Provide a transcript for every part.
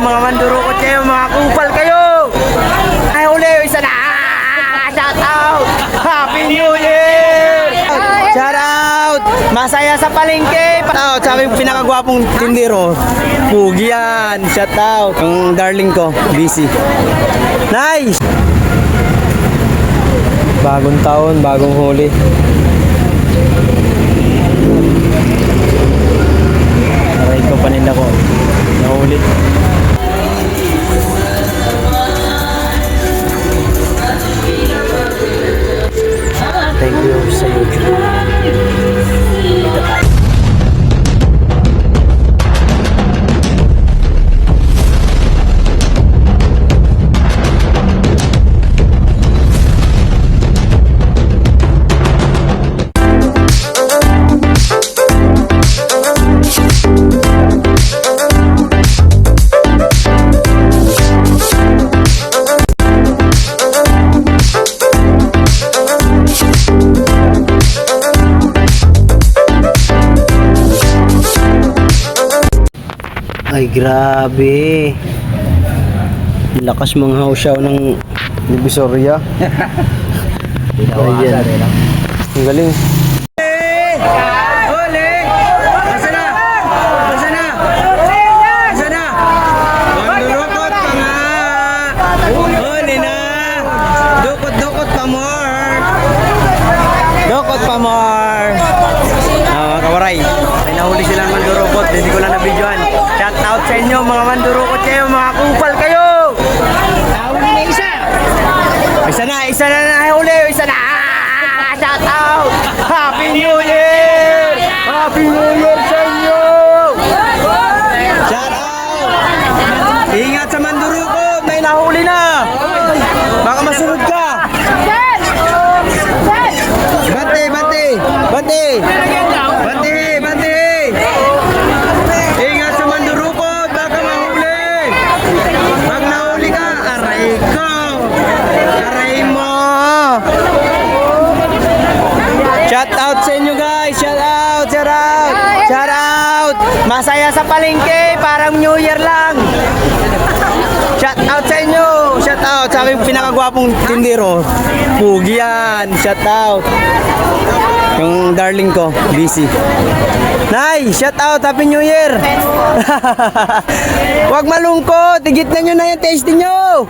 mga mandurukot kayo, mga kupal kayo. Ay, uli, isa na. Shout out! Happy New Year! Shout out! Masaya sa palengke. Shout out sa aking pinakagwapong tindero. Pugi yan. Shout out. Ang darling ko, busy. Nice! Bagong taon, bagong huli. Aray ko, paninda ko. Nahuli. Thank you sa YouTube. Ay, grabe. Lakas mga hausaw ng Divisoria. Ayan. Ang galing. Ole! Asa na? Asa na? Asa na? Mandurukot pa nga. Ole na. Dukot-dukot pa more. Dukot pa more. Kawaray. Ay, nahuli silang mandurukot. Hindi ko lang na-videoan. Shout out sa inyo mga mandurukot kayo, mga kupal kayo. Nahuli na isa. Isa na nahuli, isa na. Shout out. Happy New Year. Happy New Year sa inyo. Shout out. Ingat sa mandurukot, may nahuli na. Baka masunod ka. Bante, bante. Bante. Bante, bante. Ingat sa mandurukot, baka mahuli. Pag nahuli ka, aray ko. Aray mo. Shout out sa inyo guys. Shout out, shout out. Shout out. Masaya sa palengke, parang New Year lang. Shout out sa inyo. Shout out sa aking pinakagwapong tindero. Pugi yan. Shout out. Yung darling ko, busy. Nice! Shout out! Happy New Year! Huwag malungkot! Igit na nyo na yung tasting nyo!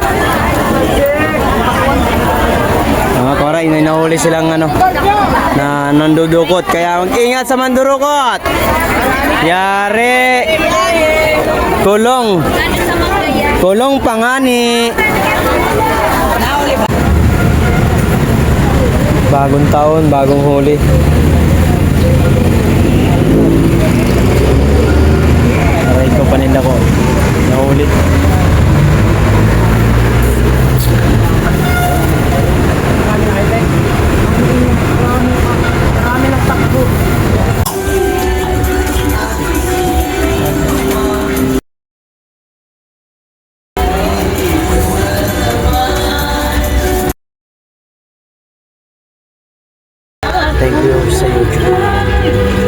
Mga koray, nahuli silang na nandudukot. Kaya mag-ingat sa mandurukot! Yari! Kulong! Kulong pangani! Bagong taon, bagong huli. Aray ko, paninda ko. Nahuli. Marami ng takbo. Thank you sa YouTube.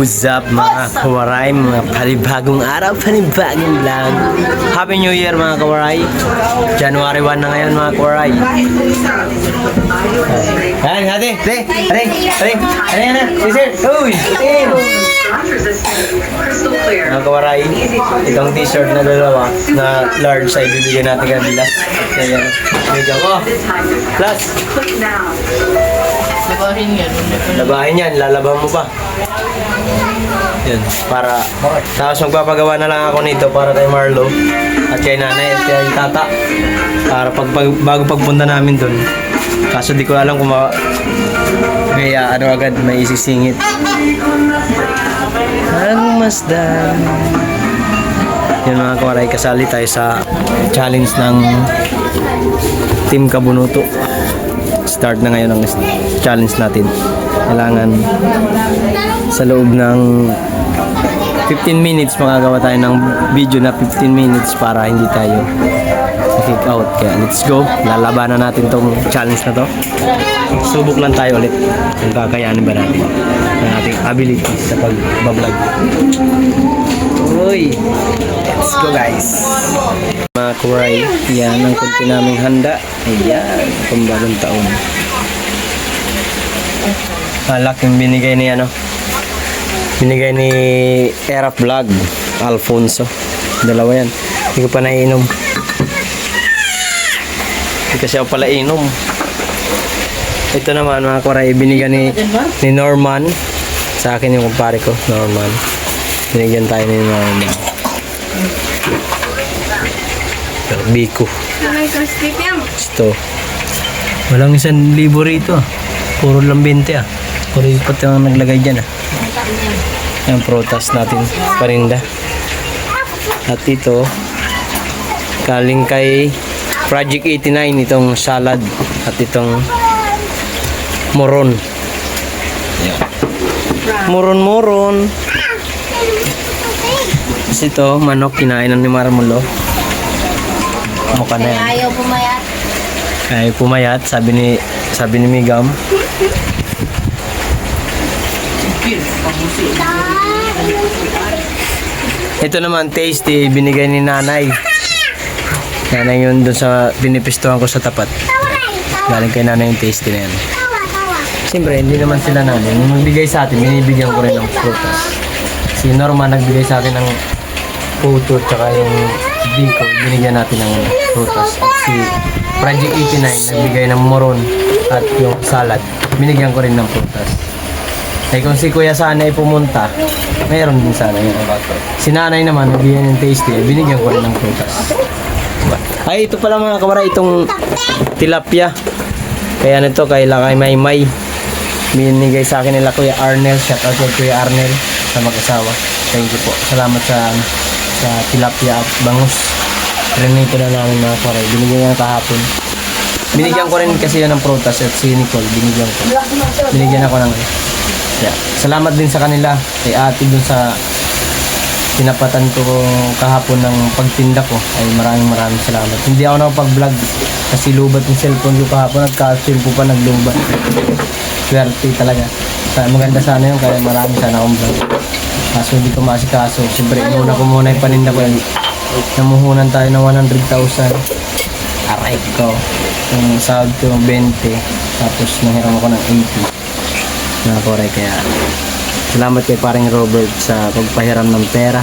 What's up mga kawaray, mga panibagong araw, panibagong vlog. Happy New Year mga kawaray. January 1 na ngayon mga kawaray. Ayan, hati, uy, mga kawaray, itong t-shirt na dalawa na large ay bibigyan natin kanila. Kaya, medyo ko. Plus, labahin yan, lalaban mo pa. Yan, para tapos magpapagawa na lang ako nito para kay Marlo at kay nanay at kay tata para bago pagpunta namin doon. Kaso di ko alam kung kaya ano agad may isisingit. Ang masdan. Yan mga kawaray, kasali tayo sa challenge ng Team Kabunuto. Start na ngayon ang challenge natin. Kailangan sa loob ng 15 minutes makagawa tayo ng video na 15 minutes para hindi tayo kick out. Kaya let's go. Lalabanan natin tong challenge na to. Subok lang tayo ulit kung kakayanin ba natin ang ating ability sa pag-vlog. Uy! Let's go guys! Mga kuray, yan ang kunti naming handa. Ayan, pambagong taon. Laking binigay ni binigay ni Erap Vlog Alfonso. Dalawa yan. Hindi ko pa naiinom. Hindi kasi ako pala inom. Ito naman mga kuray, binigay ni Norman. Sa akin yung kumpare ko, Norman. Binigyan tayo ni Norman. Biko. Ito. Walang 1,000 rito ah. Puro lang 20 ah. Puro pati ang naglagay dyan ah. Yung prutas natin, parinda. At ito, galing kay Project 89 itong salad at itong moron. Moron. Tapos ito, manok, kinain ni Marmulo. Mukha na yan. Ayaw pumayat. Ayaw pumayat, sabi ni Migam. Ito naman, tasty, binigay ni nanay. Nanay yun dun sa binipistuhan ko sa tapat. Galing kay nanay yung tasty na yan. Siyempre, hindi naman sila nanay. Nung nagbigay sa atin, binibigyan ko rin ng prutas. Si Norma nagbigay sa atin ng puto tsaka yung biko, binigyan natin ng prutas. At si Project 89 nagbigay ng moron at yung salad, binigyan ko rin ng prutas. Eh kung si Kuya sana ay pumunta, mayroon din sana yung si nanay naman, nagbigyan ng tasty, binigyan ko rin ng prutas. Ay, ito pala mga kamara, itong tilapia. Kaya nito, kay Maymay. Binigay sa akin nila Kuya Arnel. Shout out kay Kuya Arnel sa mag-asawa. Thank you po. Salamat sa tilapia at bangus. Rinito na namin mga kamara. Binigyan niya kahapon. Binigyan ko rin kasi yun ng prutas at si Nicole, binigyan ako ng yeah. Salamat din sa kanila kay ate dun sa tinapatan ko kahapon ng pagtinda ko ay maraming salamat. Hindi ako nakapag-vlog kasi lubat yung cellphone ko kahapon at ka-cellphone po pa naglubat. Swerte talaga. Maganda sana yun kaya marami sana akong vlog. Kaso hindi ko masikaso. Siyempre inuna ko muna yung paninda ko. Namuhunan tayo ng 100,000. Aray ko. Yung sahod ko 20. Tapos nahiram ako ng 80. Nakakoray kaya salamat kay paring Robert sa pagpahiram ng pera.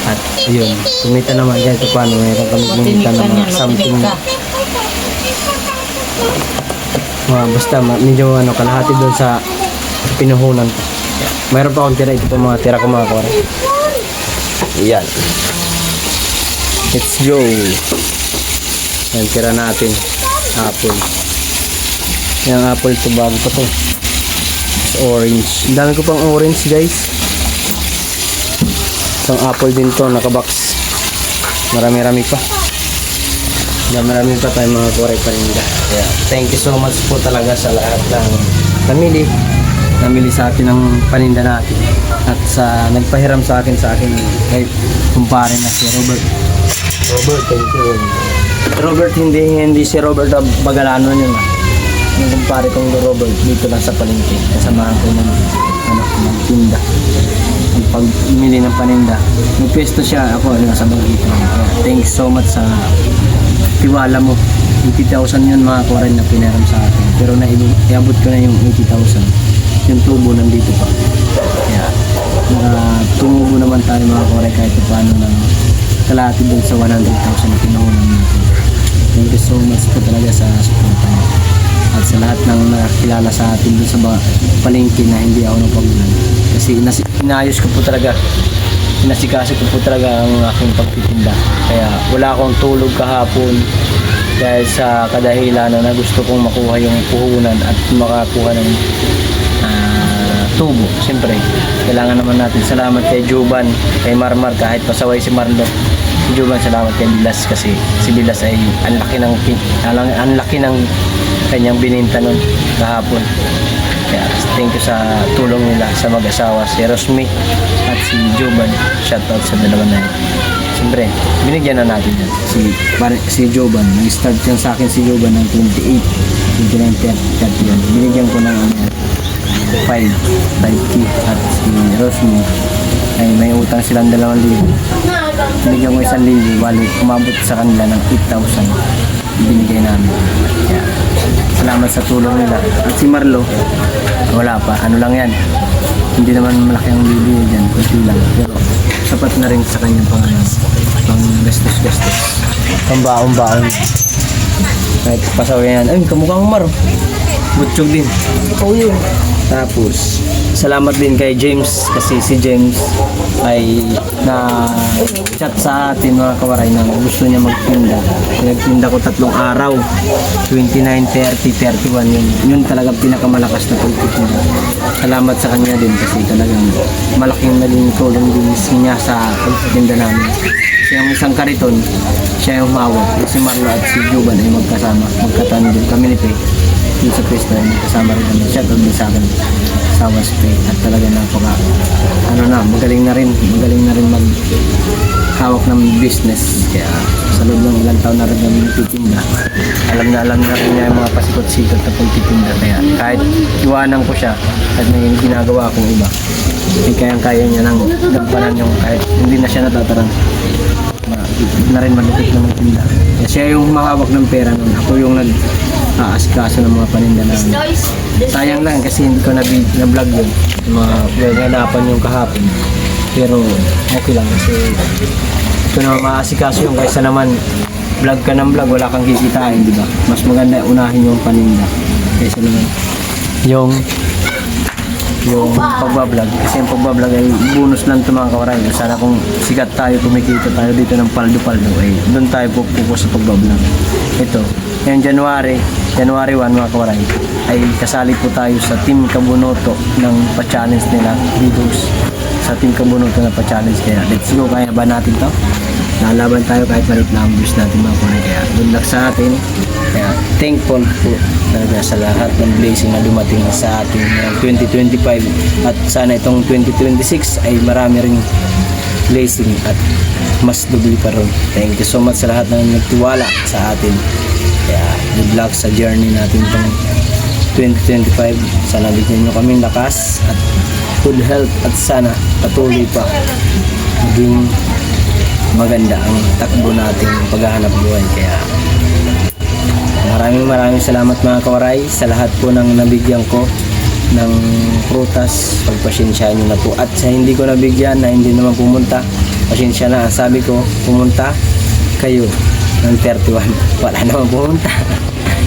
At yun, kumita naman kahit paano, mayroon kami kumita ng mga something basta medyo kalahati doon sa pinuhunan ko. Mayroon pa akong tira, ito pa mga tira ko mga kawaray. Yan, let's go. Yan, tira natin apple. Yung apple ito bago pa to, orange. Ang dami ko pang orange guys. Isang apple din to, nakabox. Marami pa. Marami pa tayo mga kuray parinda. Yeah. Thank you so much po talaga sa lahat ng namili sa akin ng paninda natin. At sa nagpahiram sa akin kay kumpare na si Robert. Thank you. Robert, hindi si Robert Bagalano yun. Yung kumpare kong Robert dito lang sa palengke. Kasamahan ko naman. magtinda. Ang pagmili ng paninda. Nagpesto siya, ako nasa Bagito. Thanks so much sa tiwala mo. 80,000 yun mga kawaray na pinaram sa akin. Pero iabot ko na yung 80,000. Yung tubo nandito pa. Kaya tumubo naman tayo mga kawaray kahit paano ng kalahati dun sa 100,000 na pinahunan natin. Thank you so much po talaga sa suporta niyo. At sa lahat ng nakakilala sa atin dun sa palengke na hindi ako napagulan. Kasi inayos ko po talaga. Inasikaso ko po talaga ang aking pagtitinda. Kaya wala akong tulog kahapon dahil sa kadahilanan na gusto kong makuha yung puhunan at makakuha ng tubo. Siyempre, kailangan naman natin salamat kay Juban, kay Marmar, kahit pasaway si Marlo. Si Juban, salamat kay Bilas kasi si Bilas ay ang laki ng kanyang bininta nun kahapon. Kaya thank you sa tulong nila sa mag-asawa, si Rosmi at si Juban. Shoutout sa dalawa na yun. Siyempre, binigyan na natin yan. Si Joban, nag-start yan sa akin si Joban ng 28, 29, 30. Binigyan ko ng 5K at si Rosmi ay may utang silang 2,000. Binigyan ko 1,000, bali umabot sa kanila ng 8,000 binigay namin. Kaya, salamat sa tulong nila. At si Marlo, wala pa, ano lang yan. Hindi naman malaki ang bibili dyan, kunti lang. Pero sapat na rin sa kanyang pang gastos-gastos. Pang baon-baon. Kahit pasaway yan. Ay, kamukha mo Mar. Butchog din. Oo yun. Tapos, salamat din kay James kasi si James ay na-chat sa atin mga kawaray na gusto niya magtinda. Nagtinda ko 3 araw. 29, 30, 31 yun. Yun talagang pinakamalakas na pagtitinda. Salamat sa kanya din kasi talagang malaking naging tulong din niya sa pagtitinda namin. Kasi yung isang kariton, siya yung humawak. Si Marlo at si Juban ay magkatandem kami ni Pe. Yung sa pwesto ay kasama rin kami. Shout out din sa akin sa Waspe at talaga magaling na rin mag hawak ng business. Kaya sa loob ng ilang taon na rin kami nagtitinda. Alam na rin niya yung mga pasikot-sikot na pagtitinda. Kaya kahit iwanan ko siya at may ginagawa akong iba, ay kayang-kaya niya nang nagpanan yung kahit hindi na siya natataran na rin malupit na magtinda. Kaya siya yung mahawak ng pera nun. Ako yung nag-aasikaso ng mga paninda namin. Sayang lang kasi hindi ko na-vlog yun. Mga gaganapan yung kahapon. Pero okay lang kasi ito na maasikaso yung kaysa naman vlog ka ng vlog, wala kang kikitain, di ba? Mas maganda unahin yung paninda kaysa naman yung pagbablog. Kasi yung pagbablog ay bonus lang ito mga kawaray. Sana kung sikat tayo, kumikita tayo dito ng paldo-paldo, ay doon tayo pupupo sa pagbablog. Ito, ngayong January 1 mga kawaray, ay kasali po tayo sa Team Kabunoto ng pa-challenge nila videos. Sa Team Kabunoto na pa-challenge, kaya let's go, kaya ba natin to? Lalaban tayo kahit malit na ang views natin mga kawaray. Kaya good luck sa atin. Kaya thankful po talaga sa lahat ng blessing na dumating sa ating 2025 at sana itong 2026 ay marami ring blessing at mas dubli pa ron. Thank you so much sa lahat ng nagtiwala sa atin. Kaya good luck sa journey natin itong 2025. Sana bigyan nyo kaming lakas at good health at sana patuloy pa maging maganda ang takbo nating paghahanap buhay. Kaya maraming salamat mga kawaray sa lahat po ng nabigyan ko ng prutas. Pagpasyensyahan nyo na po. At sa hindi ko nabigyan na hindi naman pumunta, pasyensya na. Sabi ko, pumunta kayo ng 31. Wala naman pumunta.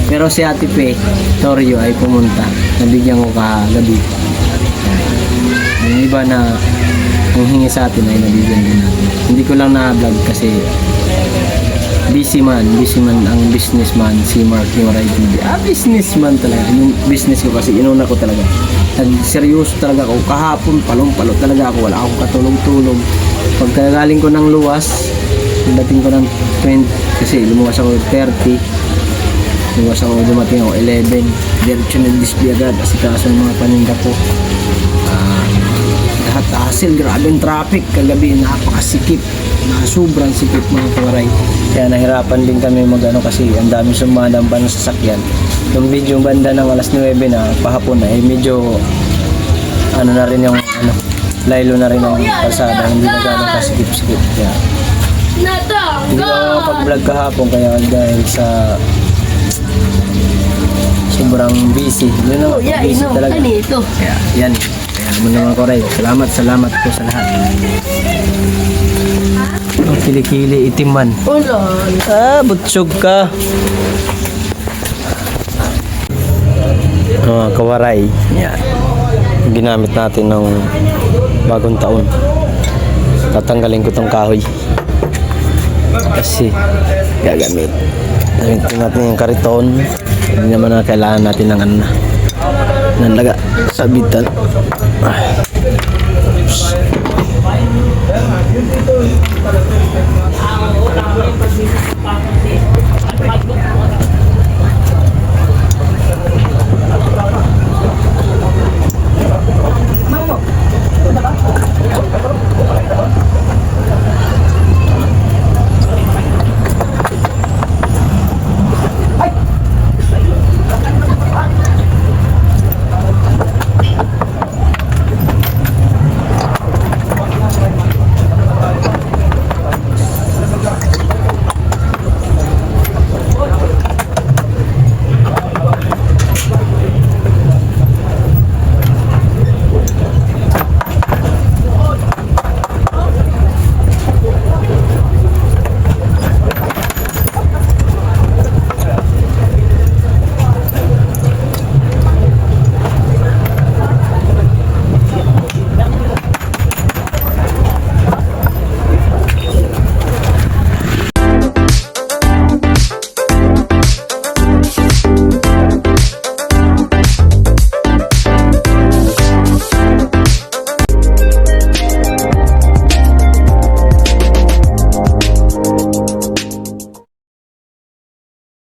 Pero si Ate Pe Torio ay pumunta. Nabigyan ko kagabi. Yung iba na kung hingi sa atin ay nabigyan din natin. Hindi ko lang na-vlog kasi busy man ang businessman si Mark Yoray TV. Businessman talaga. Yung business ko kasi inuna ko talaga. Nagseryoso talaga ako. Kahapon palong-palo talaga ako. Wala akong katulog-tulog. Pagkagaling ko ng luwas, dating ko ng 20, kasi lumuwas ako 30. Lumuwas ako, dumating ako 11. Diretso nag-display agad. Kasi kaso ng mga paninda ko. Lahat hassle, grabe yung traffic kagabi, napakasikip, sobrang sikip mga kawaray. Kaya nahirapan din kami kasi ang dami sumadang pa ng sasakyan. Yung video banda ng alas 9 na pahapon ay medyo ano na rin yung ano, laylo na rin ang kalsada, hindi na gano'ng kasikip-sikip. Kaya, hindi ako nakapag-vlog kahapon kaya dahil sa sobrang busy. Yun naman, busy talaga. Kaya, yan. Kaya mo naman ko rin. Salamat po sa lahat. Ang kilikili, itim man. Butsyog ka. Kawaray. Yan. Ginamit natin ng bagong taon. Tatanggalin ko tong kahoy. Kasi gagamitin natin yung kariton. Hindi naman na kailangan natin ng ano na nanlaga sabitan.